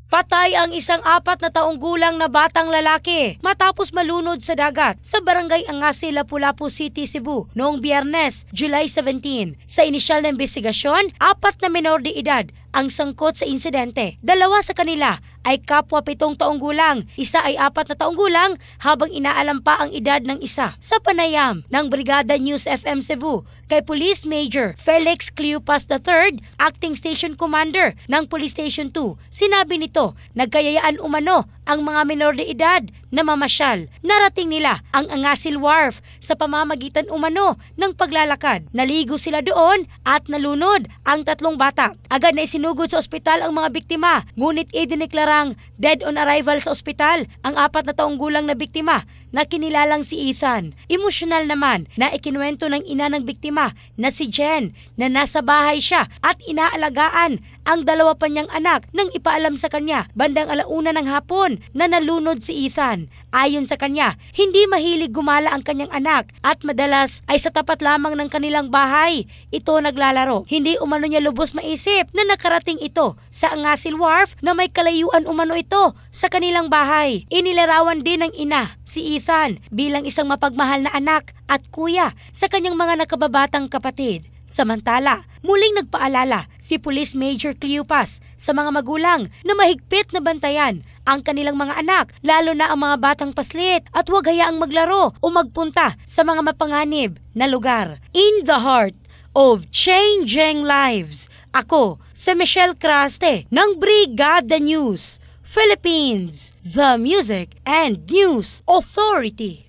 Patay ang isang 4 na taong gulang na batang lalaki matapos malunod sa dagat sa barangay Angasi, Lapu-Lapu City, Cebu noong Biyernes, July 17. Sa inisyal na investigasyon, 4 na menor de edad ang sangkot sa insidente. 2 sa kanila ay kapwa 7 taong gulang, isa ay 4 na taong gulang habang inaalam pa ang edad ng isa. Sa panayam ng Brigada News FM Cebu kay Police Major Felix Cleopas III, Acting Station Commander ng Police Station 2, sinabi nito, nagkayayaan umano ang mga menor de edad na mamasyal. Narating nila ang Angasil Wharf sa pamamagitan umano ng paglalakad. Naligo sila doon at nalunod ang 3 bata. Agad na isinugod sa ospital ang mga biktima, ngunit idineklarang dead on arrival sa ospital ang 4 na taong gulang na biktima na kinilalang si Ethan. Emosyonal naman na ikinuwento ng ina ng biktima na si Jen na nasa bahay siya at inaalagaan ang 2 pa niyang anak nang ipaalam sa kanya bandang 1:00 ng hapon na nalunod si Ethan. Ayon sa kanya, hindi mahilig gumala ang kanyang anak at madalas ay sa tapat lamang ng kanilang bahay ito naglalaro. Hindi umano niya lubos maisip na nakarating ito sa Angasil Wharf na may kalayuan umano ito sa kanilang bahay. Inilarawan din ng ina si Ethan bilang isang mapagmahal na anak at kuya sa kanyang mga nakababatang kapatid. Samantala, muling nagpaalala si Police Major Cleopas sa mga magulang na mahigpit na bantayan ang kanilang mga anak, lalo na ang mga batang paslit, at huwag hayaang maglaro o magpunta sa mga mapanganib na lugar. In the heart of changing lives, ako si Michelle Craste ng Brigada News Philippines, the Music and News Authority.